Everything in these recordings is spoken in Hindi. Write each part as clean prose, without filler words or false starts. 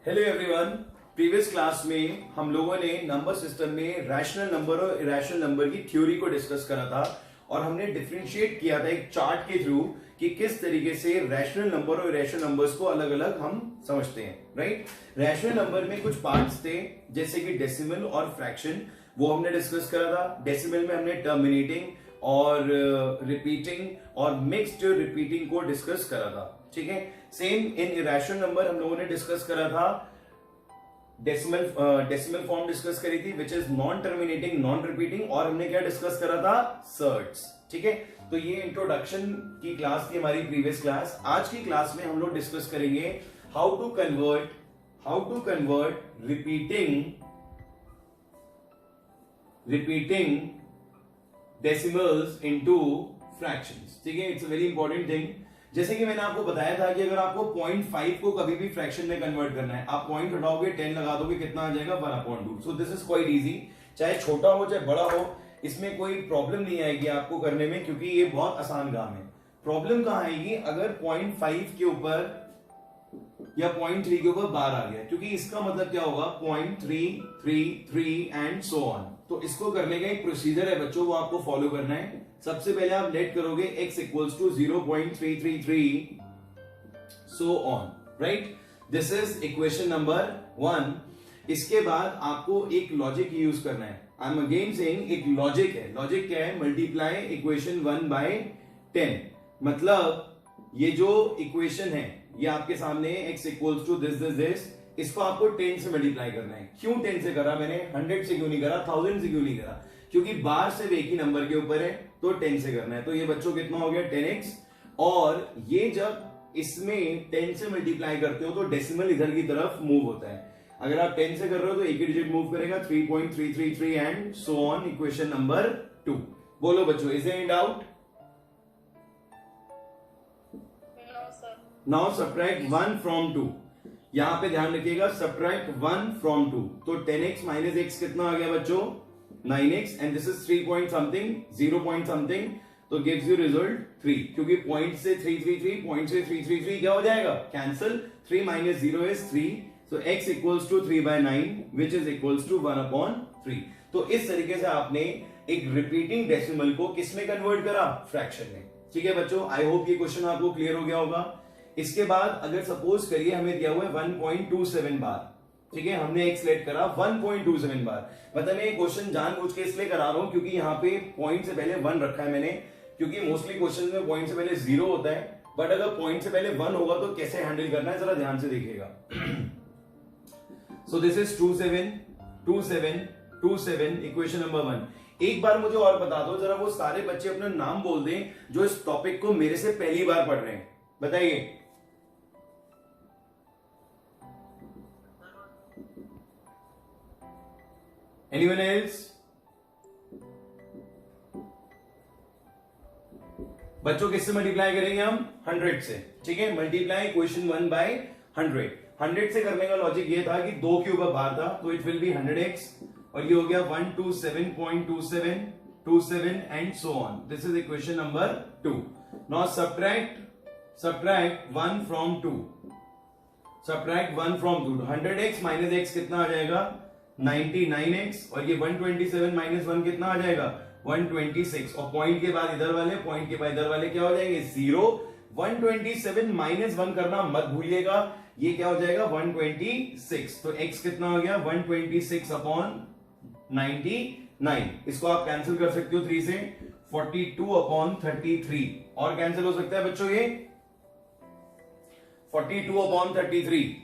Hello everyone. प्रीवियस क्लास में हम लोगों ने नंबर सिस्टम में रैशनल नंबर और इरेशनल नंबर की थ्योरी को डिस्कस करा था और हमने डिफरेंशिएट किया था एक चार्ट के थ्रू कि किस तरीके से रैशनल नंबर और इरेशनल नंबर्स को अलग अलग हम समझते हैं। राइट, रैशनल नंबर में कुछ पार्ट्स थे जैसे कि डेसिमल और फ्रैक्शन, वो हमने डिस्कस करा था। डेसिमल में हमने टर्मिनेटिंग और रिपीटिंग और मिक्स्ड रिपीटिंग को डिस्कस करा था। ठीक है, सेम इन इरेशनल नंबर हम लोगों ने डिस्कस करा था डेसिमल फॉर्म डिस्कस करी थी which is non terminating non repeating, और हमने क्या डिस्कस करा था सर्ट्स। ठीक है, तो ये इंट्रोडक्शन की क्लास थी हमारी प्रीवियस क्लास। आज की क्लास में हम लोग डिस्कस करेंगे how to convert repeating decimals into fractions. ठीक है, it's a very important thing. जैसे कि मैंने आपको बताया था कि अगर आपको 0.5 को कभी भी फ्रैक्शन में कन्वर्ट करना है, आप पॉइंट हटाओगे 10 लगा दोगे, कितना आ जाएगा 1/2। So this is quite easy, चाहे छोटा हो चाहे बड़ा हो, इसमें कोई प्रॉब्लम नहीं आएगी आपको करने में, क्योंकि ये बहुत आसान काम है। प्रॉब्लम कहां आएगी अगर 0.5 के ऊपर या 0.3 के ऊपर बार आ गया, क्योंकि इसका मतलब क्या होगा 0.333 एंड सो ऑन। तो इसको करने का एक प्रोसीजर है बच्चों, वो आपको फॉलो करना है। सबसे पहले आप लेट करोगे x equals to 0.333 so on. Right, this is equation number 1। इसके बाद आपको एक लॉजिक यूज करना है। आई एम अगेन सेइंग एक लॉजिक है। लॉजिक क्या है? Multiply equation 1/10। मतलब ये जो इक्वेशन है ये आपके सामने x इक्वल्स टू दिस, इसको आपको 10 से मल्टीप्लाई करना है। क्यों 10 से करा मैंने? 100 से क्यों नहीं करा? 1000 से क्यों नहीं करा? क्योंकि बार सिर्फ एक ही नंबर के ऊपर है, तो 10 से करना है। तो ये बच्चों कितना हो गया 10x, और ये जब इसमें 10 से मल्टीप्लाई करते हो तो डेसिमल इधर की तरफ मूव होता है। अगर आप 10 से कर रहे हो तो एक ही डिजिट मूव करेगा, 3.333 and so on. Equation number 2। बोलो बच्चों, is any doubt? Now subtract 1 from 2। यहां पे ध्यान रखिएगा, सब्ट्रैक्ट 1 फ्रॉम 2। तो 10x माइनस x कितना आ गया बच्चों? 9x, and this is 3 point something, 0 point something, तो गिव्स यू रिजल्ट 3। क्योंकि पॉइंट से 333, पॉइंट से 333 क्या हो जाएगा? Cancel. 3 minus 0 is 3, so x equals to 3/9 which is equals to 1/3। तो इस तरीके से आपने एक रिपीटिंग डेसिमल को किस में कन्वर्ट करा? फ्रैक्शन में। ठीक है बच्चों, आई होप ये क्वेश्चन आपको क्लियर हो गया होगा। इसके बाद अगर सपोज करिए हमें दिया हुआ है 1.27 बार। ठीक है, हमने एक सिलेक्ट करा 1.27 बार। मतलब मैं क्वेश्चन जानबूझ के इसलिए करा रहा हूं क्योंकि यहाँ पे पॉइंट से पहले 1 रखा है मैंने, क्योंकि मोस्टली क्वेश्चन में पॉइंट से पहले 0 होता है, बट अगर पॉइंट से पहले 1 होगा तो कैसे हैंडल करना है जरा ध्यान से देखिएगा। So this is 27 equation number 1। एक बार मुझे और बता दो जरा, वो सारे बच्चे अपना नाम बोल दें जो इस टॉपिक को मेरे से पहली बार पढ़ रहे हैं। बताइए। Anyone else? बच्चों किससे मल्टीप्लाई करेंगे हम? 100 से। ठीक है, मल्टीप्लाई इक्वेशन 1/100। 100 से करने का लॉजिक ये था कि 2 के ऊपर बार था, तो इट विल बी 100x, और ये हो गया 127.27 and so on. This is equation number 2। Now subtract 1 from 2। Subtract 1 from 2। 100x minus x कितना आ जाएगा? 99x, और ये 127 माइनस 1 कितना आ जाएगा? 126, और पॉइंट के बाद इधर वाले, पॉइंट के बाद इधर वाले क्या हो जाएंगे? 0। 127 माइनस 1 करना मत भूलिएगा, ये क्या हो जाएगा? 126। तो x कितना हो गया? 126/99। इसको आप कैंसिल कर सकते हो 3 से, 42/33, और कैंसिल हो सकता है बच्चों ये 42/33।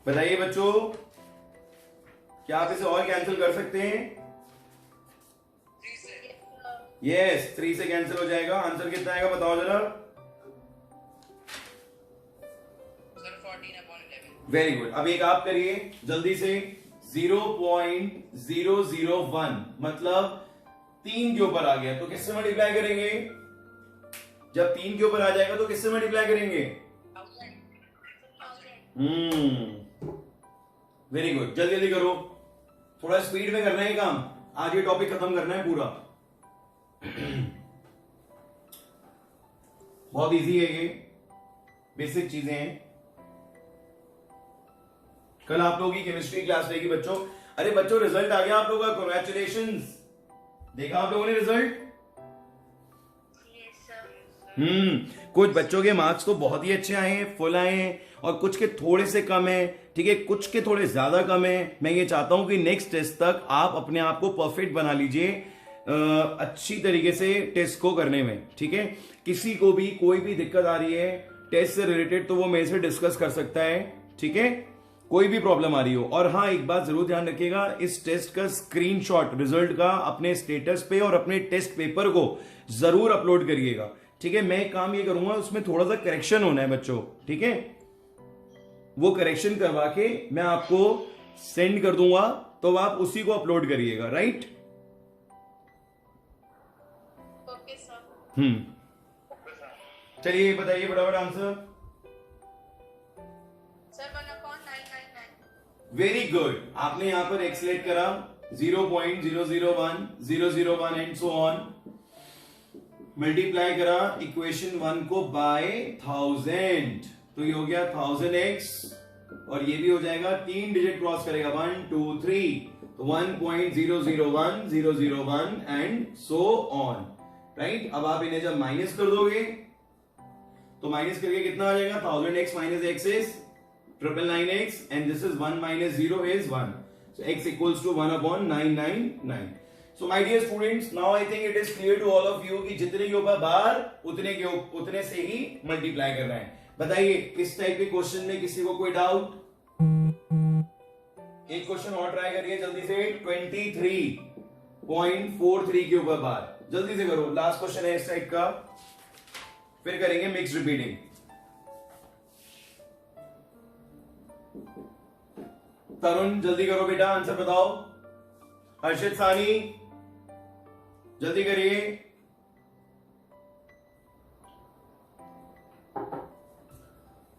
बताइए बच्चों, क्या आप इसे और कैंसिल कर सकते हैं? यस, 3 से कैंसिल हो जाएगा। आंसर कितना आएगा बताओ जरा। Very good. अब एक आप करिए जल्दी से, 0.001 मतलब 3 के ऊपर आ गया तो किससे मल्टीप्लाई करेंगे? जब 3 के ऊपर आ जाएगा तो किससे मल्टीप्लाई करेंगे? वेरी गुड, जल्दी जल्दी करो, थोड़ा स्पीड में करना है काम, आज ये टॉपिक खत्म करना है पूरा। बहुत इजी है ये, बेसिक चीजें हैं। कल आप लोगों की केमिस्ट्री क्लास रहेगी बच्चों। अरे बच्चों रिजल्ट आ गया आप लोगों का, कांग्रेचुलेशंस। देखा आप लोगों ने रिजल्ट? कुछ बच्चों के मार्क्स तो बहुत ही अच्छे आए हैं, फुल आए हैं, और कुछ के थोड़े से कम है, ठीक है, कुछ के थोड़े ज्यादा कम है। मैं ये चाहता हूं कि नेक्स्ट टेस्ट तक आप अपने आप को परफेक्ट बना लीजिए अच्छी तरीके से टेस्ट को करने में, ठीक है। किसी को भी कोई भी दिक्कत आ रही है टेस्ट से रिलेटेड तो वो मेरे से डिस्कस कर सकता है, ठीक है, कोई भी प्रॉब्लम आ रही हो। और हाँ, एक बात जरूर ध्यान रखिएगा, इस टेस्ट का स्क्रीनशॉट रिजल्ट का अपने स्टेटस पे और अपने टेस्ट पेपर को जरूर अपलोड करिएगा, ठीक है। मैं एक काम ये करूंगा, उसमें थोड़ा सा करेक्शन होना है बच्चों, ठीक है, वो करेक्शन करवा के मैं आपको सेंड कर दूंगा, तो आप उसी को अपलोड करिएगा, राइट? Okay sir. चलिए बताइए फटाफट आंसर। सर 1/999। वेरी गुड, आपने यहां पर एक्सलेट करा 0.001 001 एंड सो ऑन, मल्टीप्लाई करा इक्वेशन 1 को बाय 1000, तो ये हो गया 1000x, और ये भी हो जाएगा 3 डिजिट क्रॉस करेगा 1 2 3, तो 1.001 001 एंड सो ऑन, राइट। अब आप इन्हें जब माइनस कर दोगे तो माइनस करके कितना आ जाएगा, 1000x minus x is 999x and this is 1 minus 0 is 1, so x equals to 1/999. So my dear students, now I think it is clear to all of you कि जितने के ऊपर बार उतने से ही मल्टीप्लाई करना है। बताइए इस टाइप के क्वेश्चन में किसी को कोई डाउट? एक क्वेश्चन और ट्राई करिए जल्दी से, 23.43 के ऊपर बार, जल्दी से करो, लास्ट क्वेश्चन है इस टाइप का, फिर करेंगे मिक्स रिपीटिंग। तरुण जल्दी करो बेटा, आंसर बताओ। हर्षित सानी जल्दी करिए।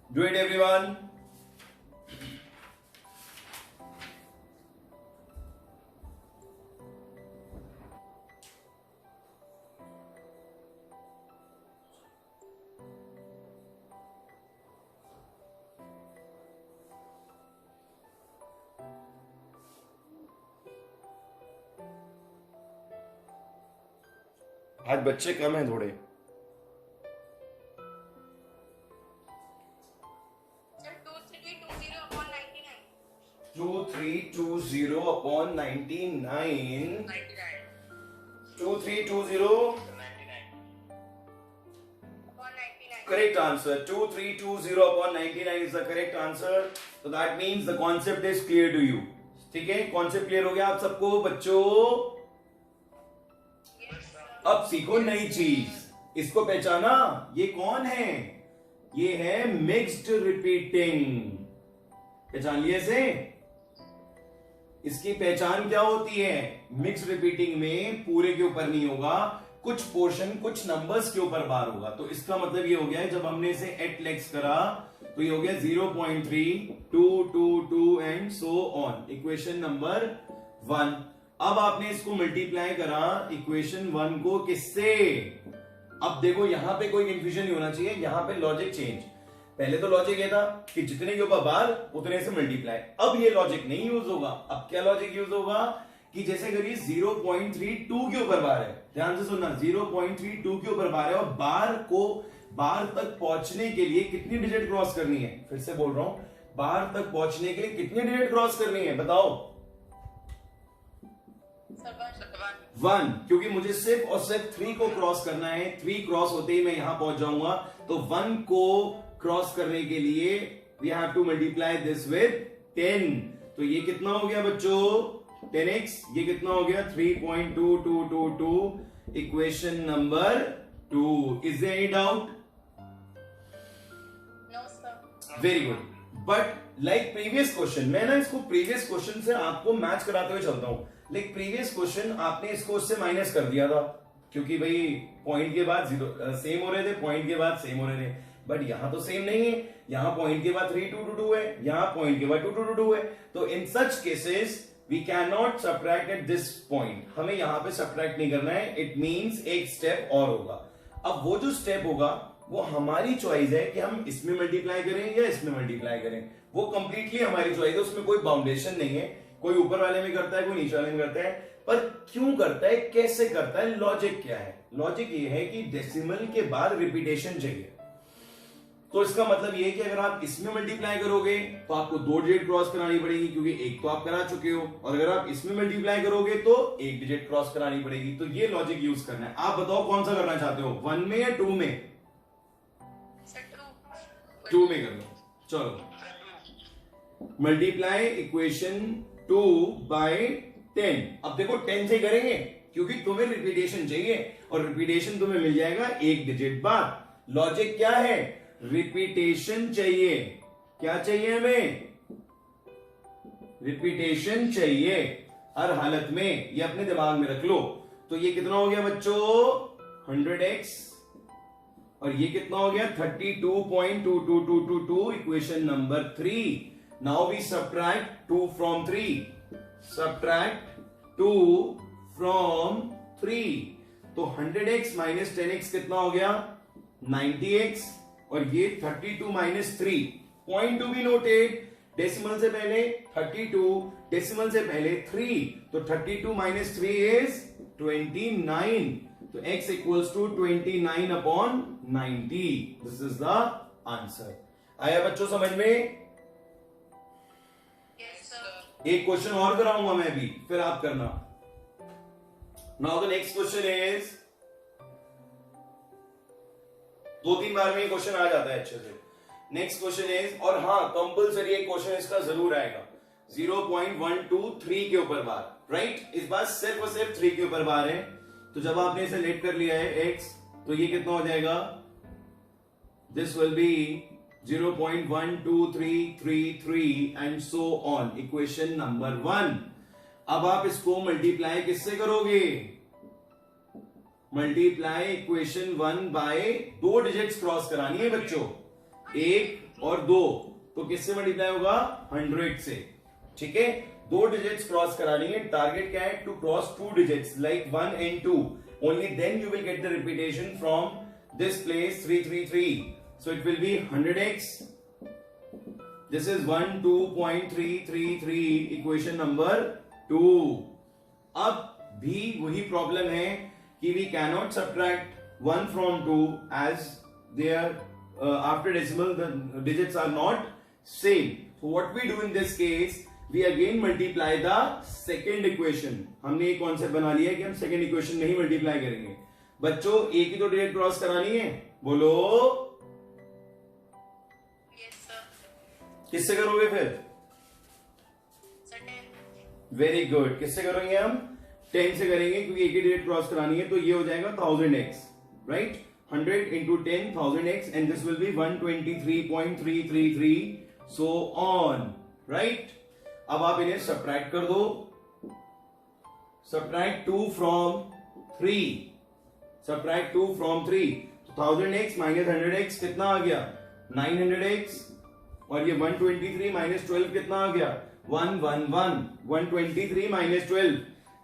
Do it everyone. आज बच्चे कम हैं थोड़े। Sir 2320/99। 2320/99 2320 correct answer, 2320/99 is the correct answer, so that means the concept is clear to you, ठीक है, कॉन्सेप्ट क्लियर हो गया आप सबको बच्चों। अब सीखो नई चीज, इसको पहचाना, ये कौन है, ये है मिक्स्ड रिपीटिंग, पहचान लिए इसे। इसकी पहचान क्या होती है, मिक्स्ड रिपीटिंग में पूरे के ऊपर नहीं होगा, कुछ पोर्शन कुछ नंबर्स के ऊपर बार होगा। तो इसका मतलब ये हो गया है, जब हमने इसे एट लेक्स करा तो ये हो गया 0.3 2 2 2 and so on, equation number 1। अब आपने इसको मल्टीप्लाई करा इक्वेशन 1 को किससे? अब देखो यहां पे कोई कंफ्यूजन नहीं होना चाहिए, यहां पे लॉजिक चेंज। पहले तो लॉजिक ये था कि जितने के ऊपर बार उतने से मल्टीप्लाई, अब ये लॉजिक नहीं यूज होगा। अब क्या लॉजिक यूज होगा कि जैसे करिए 0.32 के ऊपर बार है, ध्यान से सुनना, 0.32 के ऊपर बार है, और बार तक पहुंचने के लिए कितनी डिजिट क्रॉस करनी है? फिर से बोल रहा हूं, बार तक पहुंचने के लिए कितनी डिजिट क्रॉस करनी है बताओ? 1, क्योंकि मुझे सिर्फ और सिर्फ 3 को क्रॉस करना है। 3 क्रॉस होते ही मैं यहां पहुंच जाऊंगा, तो 1 को क्रॉस करने के लिए we have to multiply this with 10। तो ये कितना हो गया बच्चों? 10x। ये कितना हो गया? 3.2222, equation number 2। Is there any doubt? No sir. Very good. But like previous question, मैं ना इसको प्रीवियस क्वेश्चन से आपको मैच कराते हुए चलता हूं। लाइक प्रीवियस क्वेश्चन आपने इसको उससे माइनस कर दिया था, क्योंकि भाई पॉइंट के बाद सेम हो रहे थे, पॉइंट के बाद सेम हो रहे थे। बट यहां तो सेम नहीं है, यहां पॉइंट के बाद 3 2 2 2 है, यहां पॉइंट के बाद 2 2 2 2 है। तो in such cases we can not subtract at this point, हमें यहां पे सब्ट्रैक्ट नहीं करना है। इट मींस एक स्टेप और होगा। अब वो जो स्टेप होगा वो हमारी चॉइस है कि हम इसमें मल्टीप्लाई करें या इसमें मल्टीप्लाई करें, वो कंप्लीटली हमारी चॉइस है, उसमें कोई बाउंडेशन नहीं है, कोई ऊपर वाले में करता है कोई नीचे वाले में करता है। पर क्यों करता है, कैसे करता है, लॉजिक क्या है? लॉजिक ये है कि डेसिमल के बाद रिपीटेशन चाहिए। तो इसका मतलब ये है कि अगर आप इसमें मल्टीप्लाई करोगे तो आपको 2 डिजिट क्रॉस करानी पड़ेगी, क्योंकि एक तो आप करा चुके हो, और अगर आप इसमें मल्टीप्लाई करोगे तो 1 डिजिट क्रॉस करानी पड़ेगी। तो ये लॉजिक यूज करना है। आप बताओ कौन सा करना चाहते हो, 1 में या 2 में? सर 2 में कर लो। चलो, मल्टीप्लाई इक्वेशन 2 बाय 10। अब देखो 10 से करेंगे क्योंकि तुम्हें रिपीटेशन चाहिए, और रिपीटेशन तुम्हें मिल जाएगा 1 डिजिट बाद। लॉजिक क्या है? रिपीटेशन चाहिए। क्या चाहिए हमें? रिपीटेशन चाहिए हर हालत में, ये अपने दिमाग में रख लो। तो ये कितना हो गया बच्चों? 100x, और ये कितना हो गया? 32.22222, equation number 3। Now we subtract 2 from 3, subtract 2 from 3। तो 100x माइनस 10x कितना हो गया? 90x, और ये 32 minus 3। Point to be noted, decimal से पहले 32, डेसिमल से पहले 3, तो 32 माइनस 3 इज 29। तो x equals to 29 upon 90। This is the answer. आया बच्चों समझ में? Yes sir. एक क्वेश्चन और कराऊंगा मैं भी, फिर आप करना। Now the next question is, 2-3 बार में ये क्वेश्चन आ जाता है अच्छे से। नेक्स्ट क्वेश्चन इज, और हाँ कंपल्सरी एक क्वेश्चन इसका जरूर आएगा, 0.123 के ऊपर बार, राइट? इस बार सिर्फ और सिर्फ 3 के ऊपर बार है। तो जब आपने इसे लेट कर लिया है x, तो ये कितना हो जाएगा? This will be 0.12333 and so on, equation number 1। अब आप इसको मल्टीप्लाई किससे करोगे? Multiply equation 1 by 2 digits cross करानी है बच्चों, 1 और 2। तो किससे मल्टीप्लाई होगा? 100 से। ठीक है, 2 डिजिट्स क्रॉस करानी है। टारगेट क्या है? To cross 2 digits like 1 and 2, only then you will get the repetition from this place 333। So it will be 100x, this is 12.333, equation number 2। अब भी वही प्रॉब्लम है कि we cannot subtract 1 from 2 as their after decimal the digits are not same. So what we do in this case, we again multiply the second equation. हमने एक कॉन्सेप्ट बना लिया है कि हम सेकंड इक्वेशन में ही मल्टीप्लाई करेंगे। बच्चों एक ही तो डिजिट क्रॉस करानी है, बोलो यस सर। किससे करोगे फिर? सर 10। वेरी गुड, किससे करेंगे हम? 10 से करेंगे, क्योंकि एक ही डिजिट क्रॉस करानी है। तो ये हो जाएगा 1000x, right? 100 into 10, 1000x, and this will be 123.333, so on, right? अब आप इन्हें सब्ट्रैक्ट कर दो, सब्ट्रैक्ट 2 from 3, सब्ट्रैक्ट 2 from 3, तो 1000x माइनस 100x कितना आ गया? 900x, और ये 123 माइनस 12 कितना आ गया? 111, 123 माइनस 12।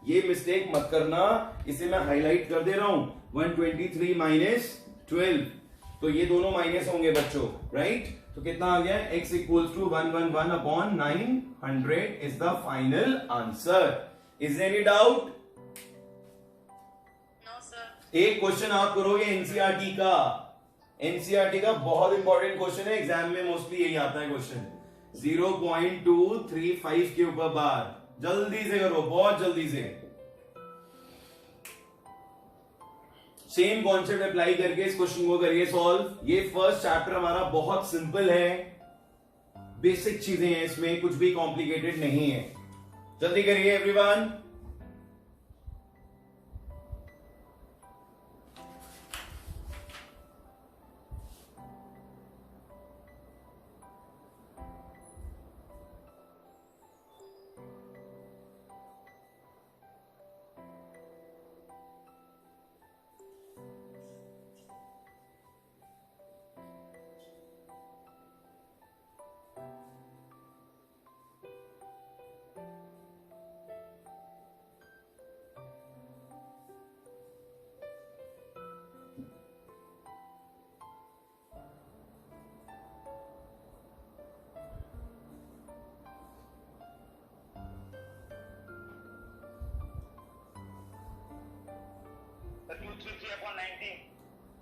ये मिस्टेक मत करना, इसे मैं हाईलाइट कर दे रहा हूं, 123 माइनस 12। तो ये दोनों माइनस होंगे बच्चों, राइट? तो कितना आ गया? x equals to 111 upon 900 is the final answer. Is there any doubt? No sir. एक क्वेश्चन आप करोगे एनसीईआरटी का, एनसीईआरटी का बहुत इंपॉर्टेंट क्वेश्चन है, एग्जाम में मोस्टली यही आता है क्वेश्चन, 0.235 के ऊपर बार। जल्दी से करो, बहुत जल्दी से। सेम कॉन्सेप्ट अप्लाई करके इस क्वेश्चन को करिए सॉल्व। ये फर्स्ट चैप्टर हमारा बहुत सिंपल है, बेसिक चीजें हैं इसमें, कुछ भी कॉम्प्लिकेटेड नहीं है। जल्दी करिए एवरीवन।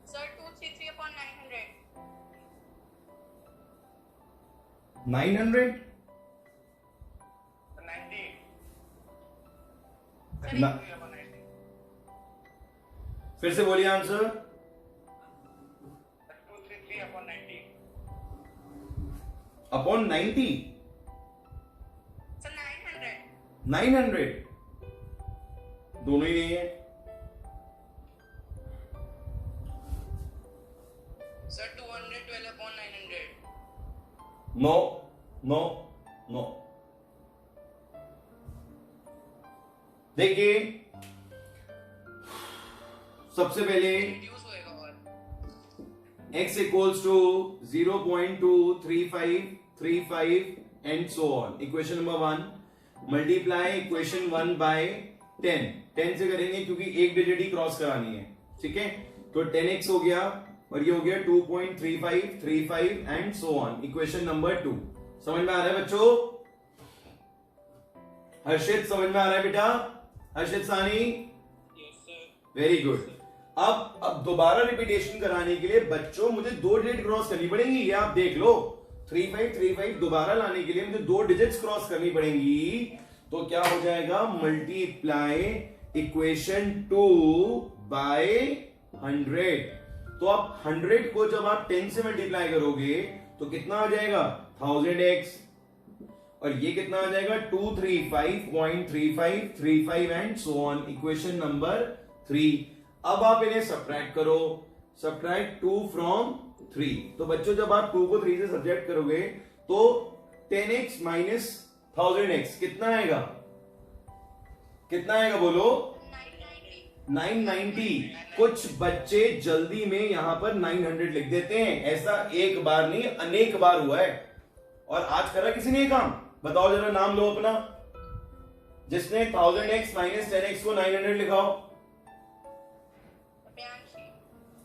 Sir, 233 upon 900. 900 ना, फिर से बोलिए आंसर। Upon 90 Sir, 900. 900 दोनों ही नहीं है। Sir, 212 upon 900. No no no. देखिए सबसे पहले Reduce होएगा और x equals to 0.23535 and so on. Equation number 1 multiply equation 1 by 10. 10 से करेंगे क्योंकि एक डिजिट ही क्रॉस करानी है, ठीक है। तो 10x हो गया और ये हो गया 2.3535 and so on. Equation number 2 समझ में आ रहा है बच्चों? हर्षित समझ में आ रहा है बेटा? हर्षित सानी, वेरी गुड। अब दोबारा रिपीटेशन कराने के लिए बच्चों मुझे 2 डिजिट क्रॉस करनी पड़ेंगी, ये आप देख लो। 3535 दोबारा लाने के लिए मुझे 2 डिजिट्स क्रॉस करनी पड़ेंगी। तो क्या हो जाएगा? Multiply equation 2 by 100। तो आप 100 को जब आप 10 से मल्टीप्लाई करोगे तो कितना आ जाएगा? 1000x। और ये कितना आ जाएगा? 235.3535 and so on. Equation number 3। अब आप इन्हें सब्ट्रैक्ट करो। Subtract 2 from 3। तो बच्चों जब आप 2 को 3 से सब्ट्रैक्ट करोगे तो 10x माइनस 1000x कितना आएगा? कितना आएगा बोलो? 990। कुछ बच्चे जल्दी में यहां पर 900 लिख देते हैं। ऐसा एक बार नहीं अनेक बार हुआ है। और आज करा किसी ने काम? बताओ जरा, नाम लो अपना जिसने 1000x माइनस 10x को 900 लिखाओ।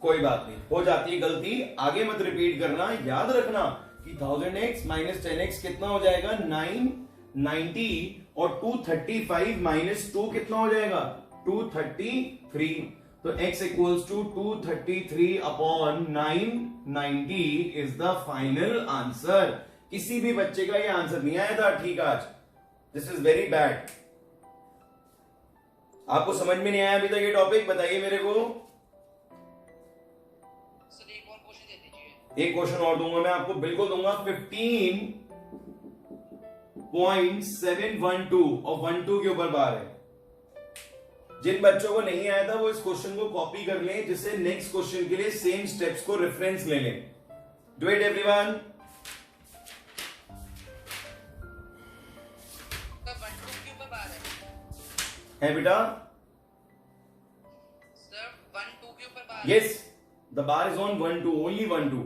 कोई बात नहीं, हो जाती है गलती, आगे मत रिपीट करना। याद रखना कि 1000x माइनस 10x कितना हो जाएगा? 990। और 235 माइनस 2 कितना हो जाएगा? 233। तो x equals to 233 upon 990 is the final answer. किसी भी बच्चे का ये आंसर नहीं आया था ठीक आज। This is very bad. आपको समझ में नहीं आया अभी तक ये टॉपिक? बताइए मेरे को। सर, एक और क्वेश्चन दे दीजिए। एक क्वेश्चन और दूंगा मैं आपको, बिल्कुल दूंगा। 15.712 और 12 के ऊपर बार है। जिन बच्चों को नहीं आया था वो इस क्वेश्चन को कॉपी कर लें, जिससे नेक्स्ट क्वेश्चन के लिए सेम स्टेप्स को रेफरेंस ले लें। Do it everyone. है बेटा? सर, 1-2 के ऊपर bar. Yes, the bar is on 1-2, only 1-2।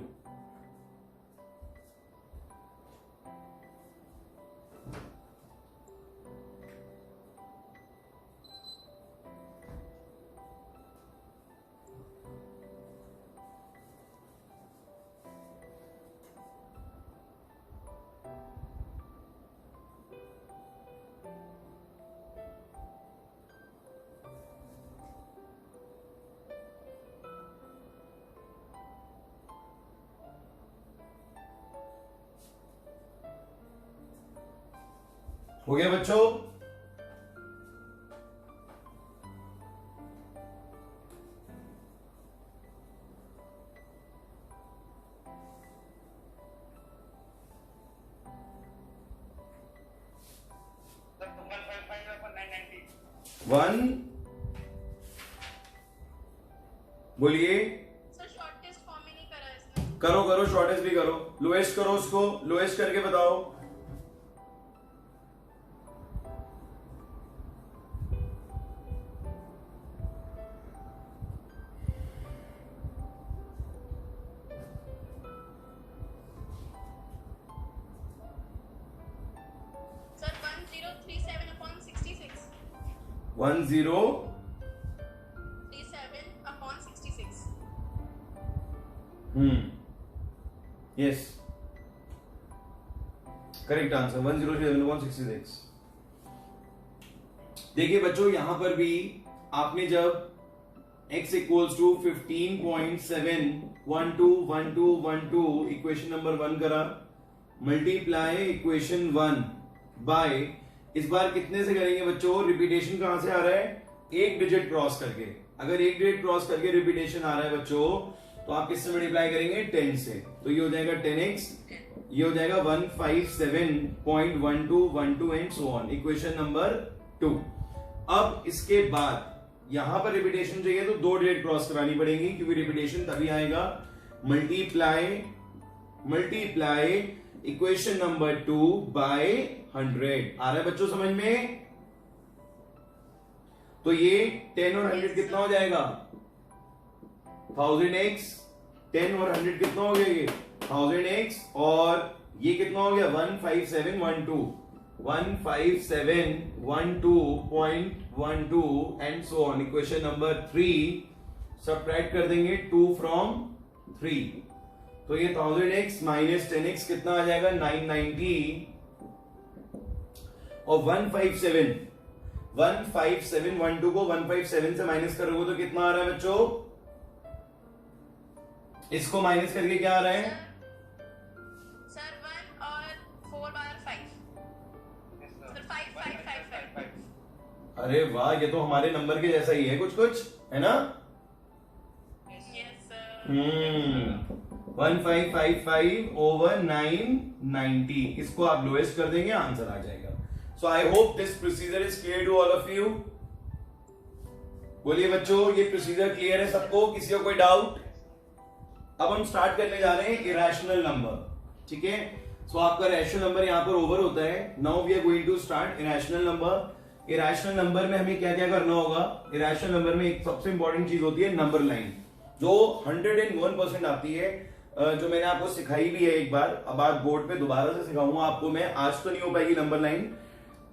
हो गया बच्चों? वन बोलिए। सर, शॉर्टेस्ट फॉर्म ही नहीं करा इसने। करो करो, शॉर्टेस्ट भी करो। लोएस्ट करो, उसको लोएस्ट करके बताओ। Sir, 1037 upon 66. 1037 upon 66. Yes, correct answer 1037/66। देखिए बच्चों, यहां पर भी आपने जब x equals to 15.7121212 equation number 1 करा, मल्टीप्लाई इक्वेशन 1 बाय, इस बार कितने से करेंगे बच्चों? रिपीटेशन कहां से आ रहा है? एक डिजिट क्रॉस करके। अगर एक डिजिट क्रॉस करके रिपीटेशन आ रहा है बच्चों, तो आप किससे मल्टीप्लाई करेंगे? 10 से। तो ये हो जाएगा 10x, ये हो जाएगा 157.1212 and so on, equation number 2। अब इसके बाद यहां पर रिपीटेशन चाहिए तो 2 डिजिट क्रॉस करानी पड़ेगी, क्योंकि रिपीटेशन तभी आएगा। Multiply equation number 2 by 100। आ रहा है बच्चों समझ में? तो ये 10 और 100 कितना हो जाएगा? 1000x। 10 और 100 कितना हो गया? ये 1000x, और ये कितना हो गया? 15712 and so on, equation number 3। Subtract कर देंगे 2 फ्रॉम 3, तो ये 1000x माइनस 10x कितना आ जाएगा? 990, और 15712 को 157 से माइनस करोगे तो कितना आ रहा है बच्चों? इसको माइनस करके क्या आ रहा है? सर 1 और 4 बार 5, सर 5. अरे वाह, ये तो हमारे नंबर के जैसा ही है कुछ कुछ, है ना? Yes sir. 1555 ओवर 990, इसको आप लोएस्ट कर देंगे, आंसर आ जाएगा। So I hope this procedure is clear to all of you. बोलिए बच्चों, ये प्रोसीजर क्लियर है सबको? किसी को कोई डाउट? अब हम स्टार्ट करने जा रहे हैं इरेशनल नंबर, ठीक है? सो आपका रैशनल नंबर यहां पर ओवर होता है। Now we are going to start irrational number. Irrational number में हमें क्या क्या करना होगा? इरेशनल नंबर में एक सबसे इंपॉर्टेंट चीज होती है नंबर लाइन, जो 101% आती है, जो मैंने आपको सिखाई भी है एक बार। अब आज बोर्ड पे दोबारा से सिखाऊंगा आपको मैं, आज तो नहीं हो पाएगी नंबर लाइन।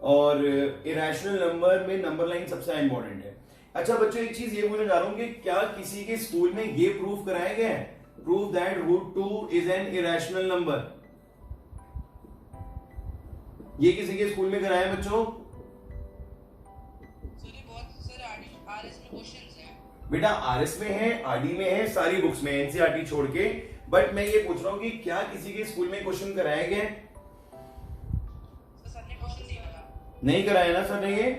और इरेशनल नंबर में नंबर लाइन सबसे इंपॉर्टेंट है। अच्छा बच्चों, एक चीज ये बोलने जा रहा हूं कि क्या किसी के स्कूल में ये प्रूफ कराया गया है? Prove that √2 is an irrational number. ये किसी के स्कूल में कराया है बच्चों? आरएस में क्वेश्चंस हैं बेटा, आरएस में है, आरडी में है, सारी बुक्स में, एनसीईआरटी छोड़ के। बट मैं ये पूछ रहा हूं कि क्या किसी के स्कूल में क्वेश्चन कराया गया? सर ने क्वेश्चन नहीं करा। नहीं कराया ना सर ने ये?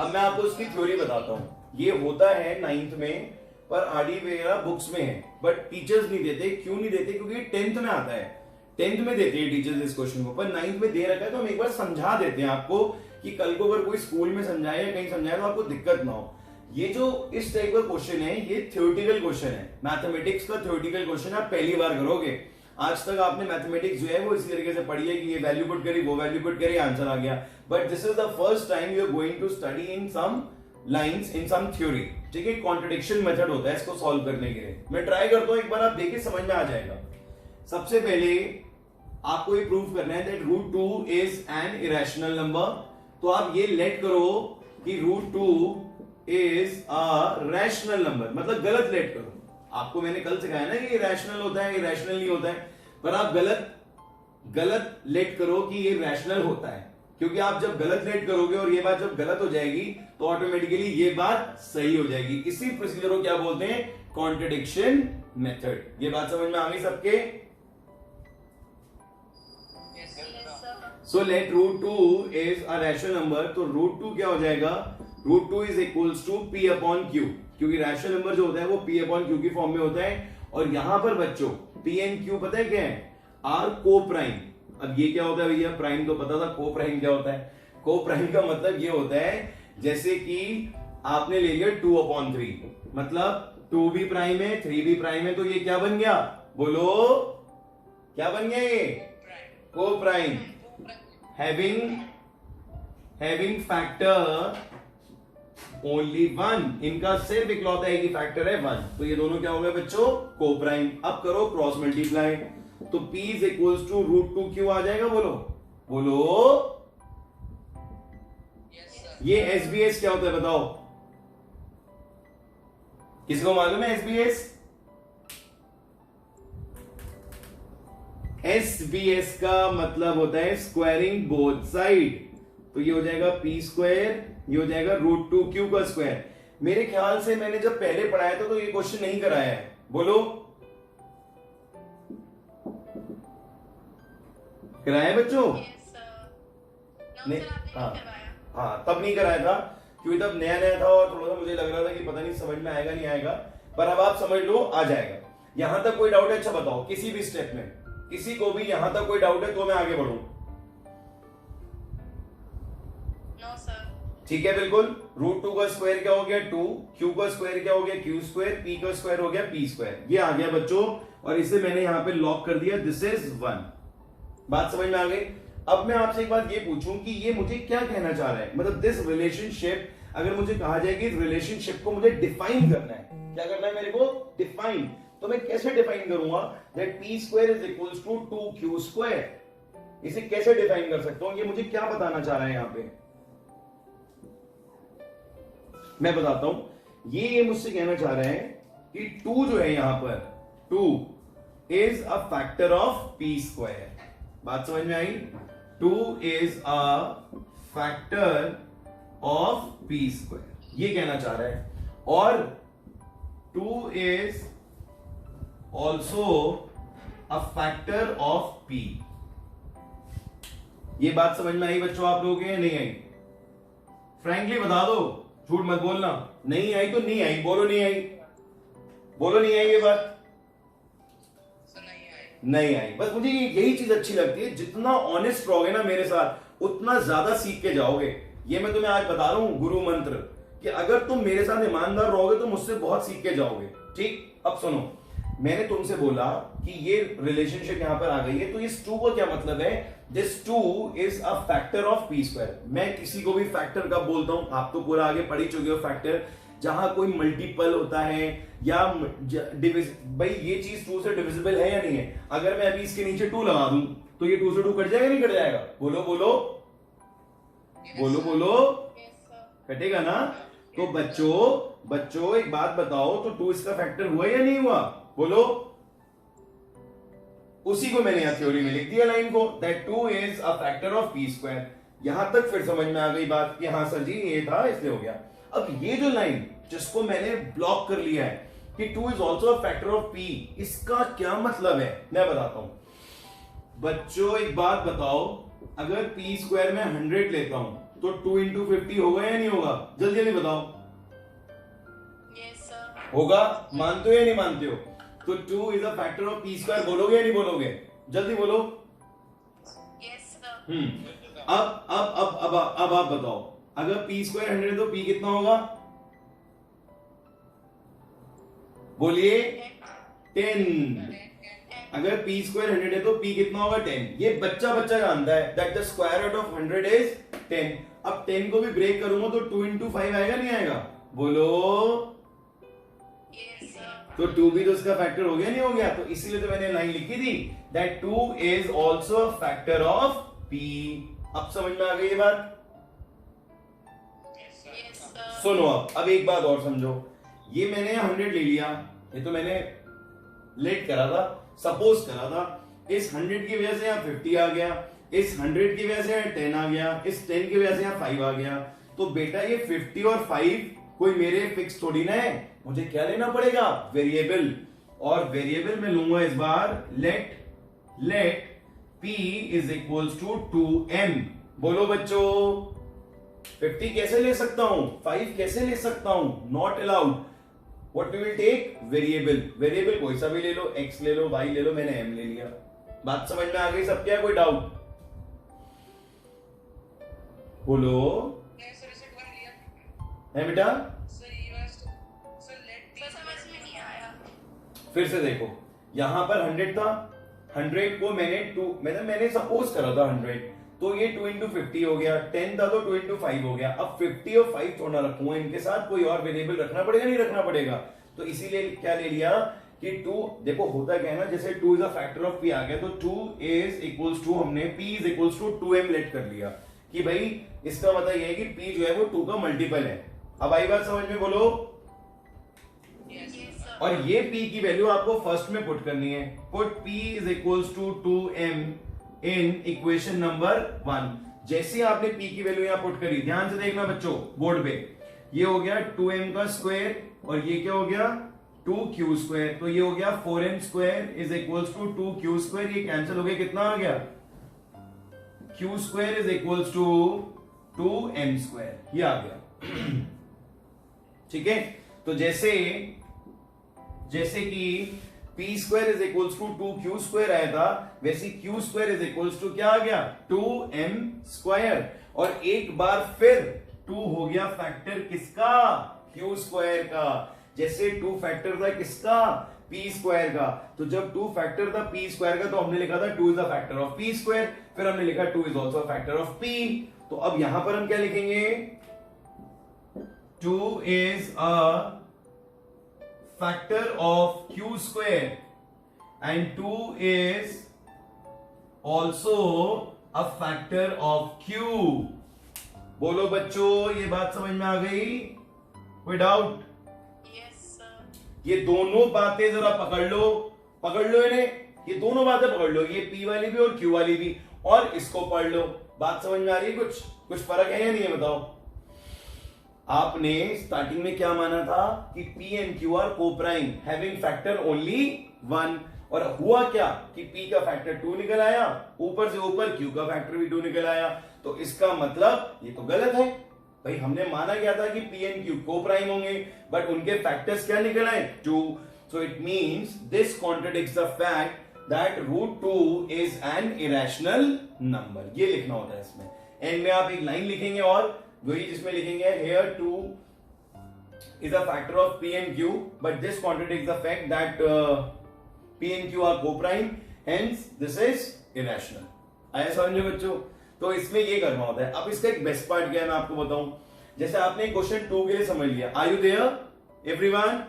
अब मैं आपको उसकी थ्योरी बताता हूं। ये होता है 9th में, पर आरडी वगैरह बुक्स में है, बट टीचर्स नहीं देते। क्यों नहीं देते? क्योंकि 10th में आता है, 10th में देते हैं टीचर्स इस क्वेश्चन को, पर 9th में दे रखा है। तो हम एक बार समझा देते हैं आपको, कि कल को अगर कोई स्कूल में समझाए या कहीं समझाए तो आपको दिक्कत ना हो। ये जो इस टाइप का क्वेश्चन है, ये थ्योरेटिकल क्वेश्चन है, मैथमेटिक्स का थ्योरेटिकल क्वेश्चन आप पहली बार करोगे। आज तक आपने मैथमेटिक्स जो है वो इसी तरीके से पढ़ी है कि ये वैल्यू पुट करी, वो वैल्यू पुट करी, आंसर आ गया। But this is the first time you are going to study in some lines, in some theory, ठीक है? कॉन्ट्रडिक्शन मेथड होता है इसको सॉल्व करने के लिए। मैं ट्राई करता हूं, एक बार आप देखिए समझ में आ जाएगा। सबसे पहले आपको ये प्रूव करना है that √2 is an irrational number. तो आप ये लेट करो कि √2 इज अ रैशनल नंबर, मतलब गलत लेट करो। आपको मैंने कल सिखाया ना कि ये रैशनल होता है, इरेशनल नहीं होता है, पर आप गलत लेट करो कि ये रैशनल होता है। क्योंकि आप जब गलत लेट करोगे और ये बात जब गलत हो जाएगी, तो ऑटोमेटिकली ये बात सही हो जाएगी। इसी प्रोसीजर को क्या बोलते हैं? Contradiction method. ये बात समझ में आ गई सबके? So let √2 is a rational number. तो √2 क्या हो जाएगा? √2 is equals to P upon Q, क्योंकि रैशनल नंबर जो होता है वो P अपॉन Q की फॉर्म में होता है। और यहां पर बच्चों P एंड Q पता है क्या है? आर को प्राइम। अब ये क्या होता है भैया? प्राइम तो पता था, को प्राइम क्या होता है? को प्राइम का मतलब ये होता है, जैसे कि आपने ले लिया 2 अपॉन 3, मतलब 2 भी प्राइम है, 3 भी प्राइम है, तो ये क्या बन गया? बोलो क्या बन गया? ये को प्राइम हैविंग फैक्टर ओनली 1। इनका सिर्फ इकलौता है कि फैक्टर है 1, तो ये दोनों क्या हो गए बच्चों? को प्राइम। अब करो क्रॉस मल्टीप्लाई, तो P is equals to √2Q आ जाएगा। बोलो ये SBS क्या होता है बताओ? किसको मालूम है SBS? SBS का मतलब होता है स्क्वायरिंग बोथ साइड। तो ये हो जाएगा P स्क्वायर, ये हो जाएगा √2Q का स्क्वायर। मेरे ख्याल से मैंने जब पहले पढ़ाया था तो ये क्वेश्चन नहीं कराया है, बोलो कराया है बच्चों? Yes, sir. No, नहीं, sir, आपने हाँ नहीं करवाया. हाँ तब नहीं कराया था क्योंकि तब नया नया था और थोड़ा सा मुझे लग रहा था कि पता नहीं समझ में आएगा नहीं आएगा, पर अब आप समझ लो आ जाएगा। यहां तक कोई डाउट है? अच्छा बताओ, किसी भी स्टेप में किसी को भी यहां तक कोई डाउट है तो मैं आगे बढ़ूं? No, sir. ठीक है बिल्कुल। √2 का स्क्वायर क्या हो गया 2, q का स्क्वायर क्या हो गया q स्क्वायर, p का स्क्वायर हो गया p स्क्वायर। ये आ गया बच्चों और इसे मैंने यहां पे लॉक कर दिया, दिस इज 1। बात समझ में आ गई? अब मैं आपसे एक बात ये पूछूं कि ये मुझे क्या कहना चाह रहा है, मतलब दिस रिलेशनशिप, अगर मुझे कहा जाए कि रिलेशनशिप को मुझे डिफाइन करना है, क्या करना है मेरे को? डिफाइन। तो मैं कैसे डिफाइन करूंगा? That p square is equals to 2q square. इसे कैसे डिफाइन कर सकता हूं? ये मुझे क्या बताना चाह रहा है यहां पे, मैं बताता हूं। ये मुझसे कहना चाह रहा है कि 2 जो है यहां पर 2 is a factor of p square. बात समझ में आई? 2 is a factor of p square, ये कहना चाह रहा है। और 2 is also a factor of p। ये बात समझ में आई बच्चों आप लोगों के? नहीं आई? फ्रैंकली बता दो, झूठ मत बोलना। नहीं आई तो नहीं आई, बोलो नहीं आई, बोलो नहीं आई ये बात। Sir, नहीं आए. नहीं आई। बस मुझे यही चीज अच्छी लगती है, जितना ऑनेस्ट रहोगे ना मेरे साथ उतना ज्यादा सीख के जाओगे। ये मैं तुम्हें आज बता रहा हूं गुरु मंत्र, कि अगर तुम मेरे साथ ईमानदार रहोगे तो मुझसे बहुत सीख के जाओगे। ठीक, अब सुनो, मैंने तुमसे बोला कि ये रिलेशनशिप यहां पर आ गई है, तो इस 2 का क्या मतलब है? This 2 is a factor of p square. मैं किसी को भी फैक्टर कब बोलता हूं? आप तो पूरा आगे पढ़ ही चुके हो फैक्टर, जहां कोई मल्टीपल होता है या भाई ये चीज 2 से डिविजिबल है या नहीं है। अगर मैं अभी इसके नीचे 2 लगा दूं तो ये 2 से 2 कट जाएगा नहीं कट जाएगा? बोलो बोलो बोलो बोलो, Yes, sir. कटेगा ना? तो बच्चों एक बात बताओ, तो 2 इसका फैक्टर हुआ या नहीं हुआ? बोलो। उसी को मैंने यहां थ्योरी में लिख दिया लाइन को, that 2 is a factor of p square. यहां तक फिर समझ में आ गई बात कि हाँ सर जी ये था इसलिए हो गया। अब ये जो लाइन जिसको मैंने ब्लॉक कर लिया है कि 2 is also a factor of p, इसका क्या मतलब है मैं बताता हूं। बच्चों एक बात बताओ, अगर p स्क्वायर में 100 लेता हूं तो 2 इंटू 50 होगा या नहीं होगा? जल्दी जल्दी बताओ। Yes, sir. होगा? मानते हो या नहीं मानते हो? तो 2 is a factor of p square, बोलोगे या नहीं बोलोगे? जल्दी बोलो। Yes, sir. अब आप बताओ, अगर p स्क्वायर 100 है तो p कितना होगा? बोलिए 10। अगर p स्क्वायर 100 है तो p कितना होगा? 10। ये बच्चा जानता है that the square root of 100 is 10। अब 10 को भी ब्रेक करूंगा तो 2 इंटू 5 आएगा नहीं आएगा? बोलो। Yes, sir. तो 2 भी तो इसका फैक्टर हो गया नहीं हो गया? तो इसीलिए तो मैंने लाइन लिखी थी that 2 is also a factor of p। अब समझ में आ गई ये बात? Yes, sir. सुनो अब एक बात और समझो, ये मैंने 100 ले लिया, ये तो मैंने लेट करा था, सपोज करा था। इस 100 की वजह से यहाँ 50 आ गया, इस 100 की वजह से यहाँ 10 आ गया, इस 10 की वजह से यहाँ 5 आ गया। तो बेटा ये 50 और 5 कोई मेरे फिक्स थोड़ी ना है, मुझे क्या लेना पड़ेगा? वेरिएबल। और वेरिएबल में लूंगा इस बार let p is equals to 2m। बोलो बच्चों, 50 कैसे ले सकता हूं? 5 कैसे ले सकता हूं? Not allowed. What we will take? Variable. Variable कोई सा भी ले लो, x ले लो, y ले लो, मैंने m ले लिया। बात समझ में आ गई सब? क्या कोई डाउट? बोलो। नहीं सर, इसे वन लिया है बेटा? सर। ये वाला सर लेट सर समझ में नहीं आया. फिर से देखो, यहां पर 100 था, 100 को मैंने सपोज करा था 100, तो ये 2 इंटू 50 हो गया। 10 था तो 2 इंटू 5 हो गया। अब 50 और 5 थोड़ा रखूंगा, इनके साथ कोई और वेरिएबल रखना पड़ेगा नहीं रखना पड़ेगा? तो इसीलिए क्या ले लिया कि 2, देखो होता क्या है ना, जैसे 2 is a factor of p आ गया तो 2 इज इक्वल्स टू, हमने p is equals to 2m let कर लिया कि भाई इसका मतलब यह है कि p जो है वो 2 का मल्टीपल है। अब आई बात समझ में? बोलो। Yes, sir. और ये p की वैल्यू आपको फर्स्ट में पुट करनी है। Put p is equals to 2m in equation number 1। जैसे आपने p की वैल्यू यहां पुट करी, ध्यान से देखना बच्चों बोर्ड पे, ये हो गया 2m का स्क्वायर और ये क्या हो गया 2q स्क्वायर, तो ये हो गया 4m square is equals to 2q square, ये कैंसिल हो गया, कितना आ गया q square is equals to 2m square, ये आ गया। ठीक है, तो जैसे कि p square is equals to 2q square आया था, वैसे q square is equals to क्या आ गया 2m स्क्वायर, और एक बार फिर 2 हो गया फैक्टर किसका q स्क्वायर का, जैसे 2 फैक्टर था किसका p स्क्वायर का, तो जब 2 फैक्टर था p स्क्वायर का तो हमने लिखा था 2 is a factor of p square, फिर हमने लिखा 2 is also factor of p। तो अब यहां पर हम क्या लिखेंगे 2 is a factor of q square and 2 is also a factor of q। बोलो बच्चों, ये बात समझ में आ गई, कोई डाउट? Yes, sir. ये दोनों बातें जरा पकड़ लो इन्हें, ये दोनों बातें पकड़ लो, ये p वाली भी और q वाली भी, और इसको पढ़ लो। बात समझ में आ रही है? कुछ फर्क है या नहीं है बताओ? आपने स्टार्टिंग में क्या माना था कि p and q are coprime having factor only 1, और हुआ क्या कि p का फैक्टर 2 निकल आया, ऊपर से ऊपर q का फैक्टर भी 2 निकल आया, तो इसका मतलब ये तो गलत है भाई। हमने माना क्या था कि p एंड q कोप्राइम होंगे, बट उनके फैक्टर्स क्या निकल आए 2, so it means this contradicts the fact that √2 is an irrational number. ये लिखना होता है इसमें। एंड में आप एक लाइन लिखेंगे और वही जिसमें लिखेंगे here 2 is a factor of p and q, but this contradicts the fact that p and q are co-prime, hence this is irrational। आया समझ में बच्चों? तो इसमें ये करना होता है। अब इसका एक बेस्ट पार्ट क्या है मैं आपको बताऊं। जैसे आपने क्वेश्चन 2 के लिए समझ लिया, are you there everyone?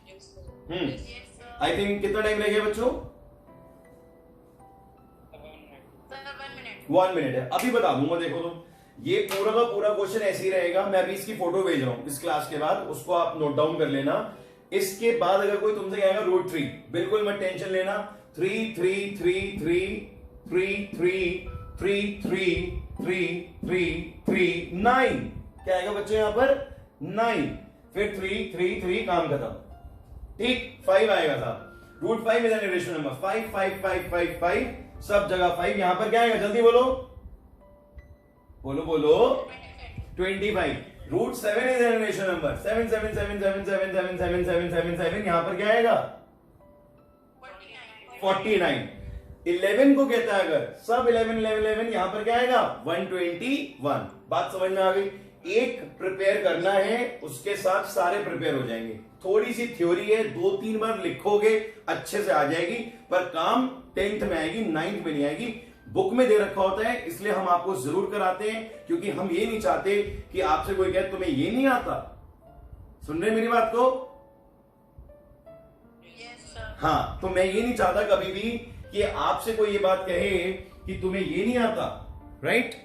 Yes, sir. Hmm, Yes, sir. I think कितना टाइम रह गया बच्चों? Sir, 1 minute. 1 मिनट है, अभी बता दूंगा। देखो तुम, ये पूरा का पूरा क्वेश्चन ऐसे ही रहेगा। मैं अभी इसकी फोटो भेज रहा हूं इस क्लास के बाद, उसको आप नोट डाउन कर लेना। इसके बाद अगर कोई तुमसे कहेगा √3, बिल्कुल मत टेंशन लेना। 3 3 3 3 3 3 3 3 3 3 3 9, क्या आएगा बच्चों यहाँ पर 9, फिर 3 3 3, काम खत्म। ठीक, 5 आएगा था। √5 इज एन इरेशनल नंबर। 5 5 5 5 5, सब जगह 5। यहां पर क्या आएगा जल्दी बोलो बोलो बोलो 25। √7 इज एन इरेशनल नंबर। 7 7 7 7 7 7 7 7 7 7, यहां पर क्या आएगा 49। 11 को कहता है अगर, सब 11 11 11, यहां पर क्या आएगा 121। बात समझ में आ गई? एक प्रिपेयर करना है, उसके साथ सारे प्रिपेयर हो जाएंगे। थोड़ी सी थ्योरी है, 2-3 बार लिखोगे अच्छे से आ जाएगी, पर काम 10th में आएगी, 9th में नहीं आएगी। बुक में दे रखा होता है, इसलिए हम आपको जरूर कराते हैं, क्योंकि हम ये नहीं चाहते कि आपसे कोई कहे तुम्हें ये नहीं आता। सुन रहे मेरी बात को? Yes, sir. हाँ, तो मैं ये नहीं चाहता कभी भी कि आपसे कोई ये बात कहे कि तुम्हें ये नहीं आता, राइट?